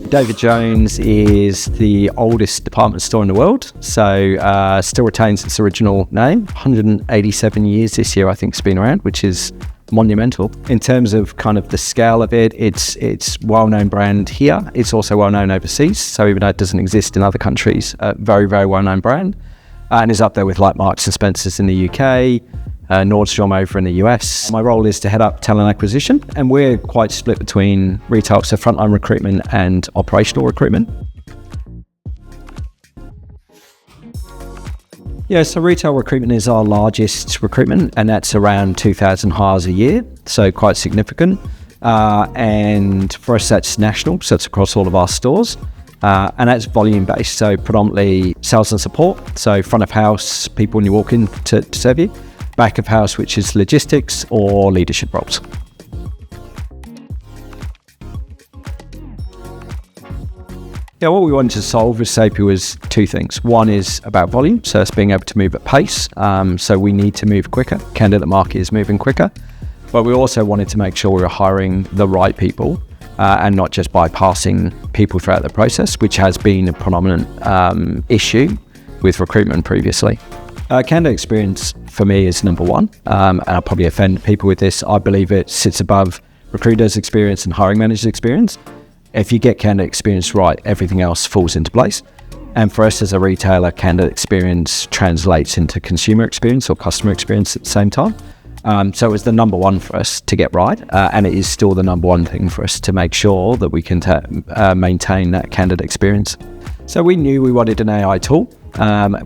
David Jones is the oldest department store in the world, so still retains its original name. 187 years this year, I think, it's been around, which is monumental. In terms of kind of the scale of it, it's well-known brand here. It's also well-known overseas, so even though it doesn't exist in other countries, a very, very well-known brand, and is up there with like Marks and Spencer's in the UK, Nordstrom over in the US. My role is to head up talent acquisition, and we're quite split between retail, so frontline recruitment and operational recruitment. Yeah, so retail recruitment is our largest recruitment, and that's around 2,000 hires a year, so quite significant. And for us, that's national, so it's across all of our stores. And that's volume based, so predominantly sales and support, so front of house, people when you walk in to serve you. Back of house, which is logistics or leadership roles. Yeah, what we wanted to solve with Sapia was two things. One is about volume, so it's being able to move at pace. So we need to move quicker. Candidate market is moving quicker. But we also wanted to make sure we were hiring the right people and not just bypassing people throughout the process, which has been a predominant issue with recruitment previously. Candidate experience for me is number one, and I'll probably offend people with this. I believe it sits above recruiters' experience and hiring managers' experience. If you get candidate experience right, everything else falls into place. And for us as a retailer, candidate experience translates into consumer experience or customer experience at the same time. So it was the number one for us to get right, and it is still the number one thing for us to make sure that we can maintain that candidate experience. So we knew we wanted an AI tool.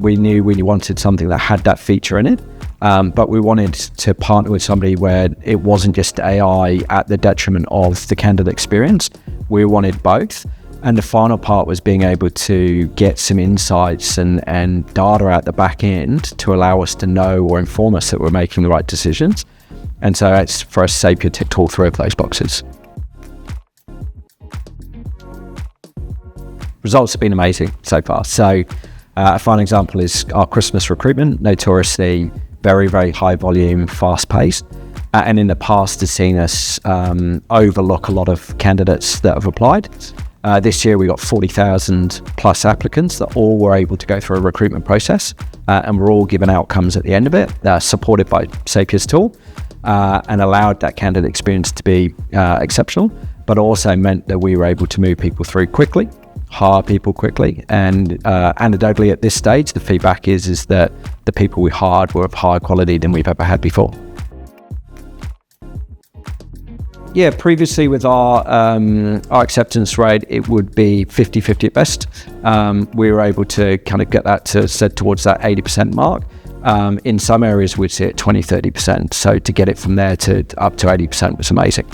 We knew we wanted something that had that feature in it, but we wanted to partner with somebody where it wasn't just AI at the detriment of the candidate experience. We wanted both. And the final part was being able to get some insights and data at the back end to allow us to know or inform us that we're making the right decisions. And so it's for us, Sapia ticked all three of those boxes. Results have been amazing so far. So a fine example is our Christmas recruitment, notoriously very, very high volume, fast paced. And in the past has seen us overlook a lot of candidates that have applied. This year we got 40,000 plus applicants that all were able to go through a recruitment process and were all given outcomes at the end of it, supported by Sapia's tool, and allowed that candidate experience to be exceptional, but also meant that we were able to move people through quickly, hire people quickly, and anecdotally at this stage, the feedback is that the people we hired were of higher quality than we've ever had before. Yeah, previously with our acceptance rate, it would be 50-50 at best. We were able to kind of get that to set towards that 80% mark. In some areas, we'd see it 20-30%. So to get it from there to up to 80% was amazing.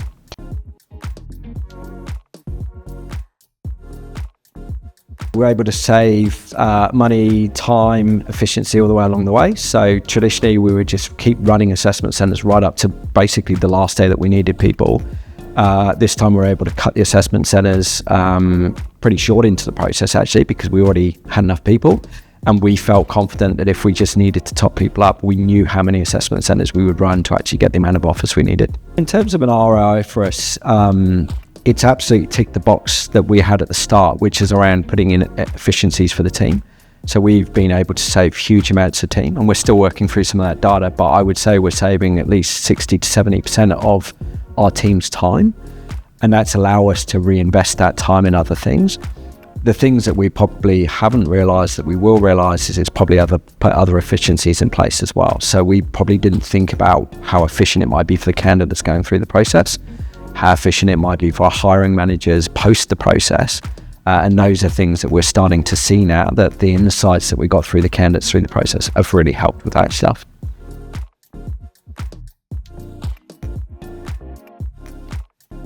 We're able to save money, time, efficiency all the way along the way. So traditionally, we would just keep running assessment centres right up to basically the last day that we needed people. This time, we're able to cut the assessment centres pretty short into the process, actually, because we already had enough people. And we felt confident that if we just needed to top people up, we knew how many assessment centres we would run to actually get the amount of offers we needed. In terms of an ROI for us, it's absolutely ticked the box that we had at the start, which is around putting in efficiencies for the team. So we've been able to save huge amounts of team, and we're still working through some of that data, but I would say we're saving at least 60 to 70% of our team's time, and that's allow us to reinvest that time in other things. The things that we probably haven't realised that we will realise is it's probably other efficiencies in place as well. So we probably didn't think about how efficient it might be for the candidates going through the process, how efficient it might be for our hiring managers post the process. And those are things that we're starting to see now, that the insights that we got through the candidates through the process have really helped with that stuff.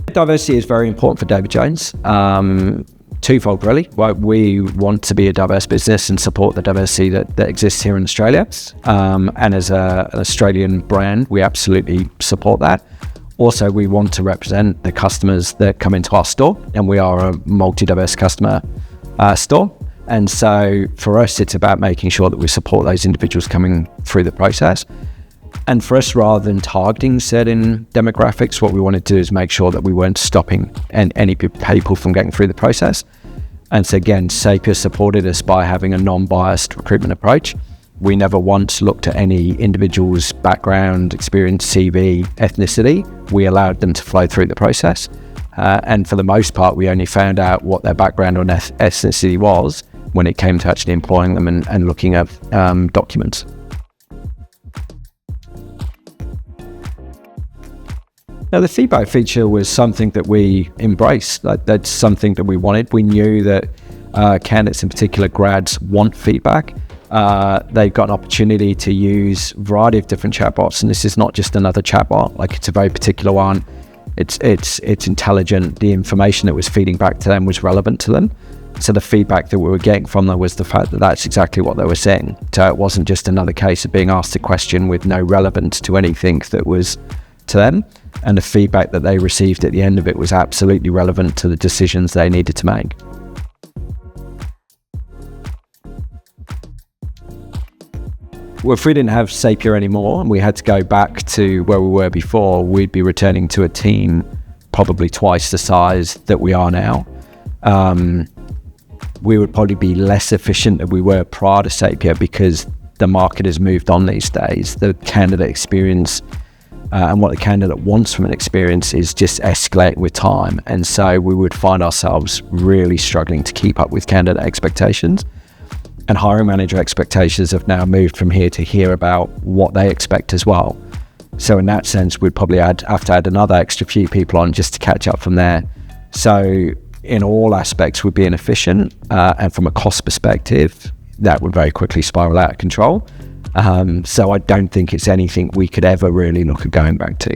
Diversity is very important for David Jones. Twofold really. Well, we want to be a diverse business and support the diversity that exists here in Australia. And as an Australian brand, we absolutely support that. Also, we want to represent the customers that come into our store, and we are a multi-diverse customer store. And so for us, it's about making sure that we support those individuals coming through the process. And for us, rather than targeting certain demographics, what we wanted to do is make sure that we weren't stopping any people from getting through the process. And so again, Sapia supported us by having a non-biased recruitment approach. We never once looked at any individual's background, experience, CV, ethnicity. We allowed them to flow through the process. And for the most part, we only found out what their background or ethnicity was when it came to actually employing them and looking at documents. Now, the feedback feature was something that we embraced. That's something that we wanted. We knew that candidates, in particular grads, want feedback. They've got an opportunity to use a variety of different chatbots, and this is not just another chatbot. Like, it's a very particular one. It's intelligent. The information that was feeding back to them was relevant to them. So the feedback that we were getting from them was the fact that that's exactly what they were saying. So it wasn't just another case of being asked a question with no relevance to anything that was to them. And the feedback that they received at the end of it was absolutely relevant to the decisions they needed to make. Well, if we didn't have Sapia anymore and we had to go back to where we were before, we'd be returning to a team probably twice the size that we are now. We would probably be less efficient than we were prior to Sapia because the market has moved on these days. The candidate experience and what the candidate wants from an experience is just escalating with time. And so we would find ourselves really struggling to keep up with candidate expectations. And hiring manager expectations have now moved from here to here about what they expect as well. So in that sense, we'd probably have to add another extra few people on just to catch up from there. So in all aspects, we'd be inefficient. And from a cost perspective, that would very quickly spiral out of control. So I don't think it's anything we could ever really look at going back to.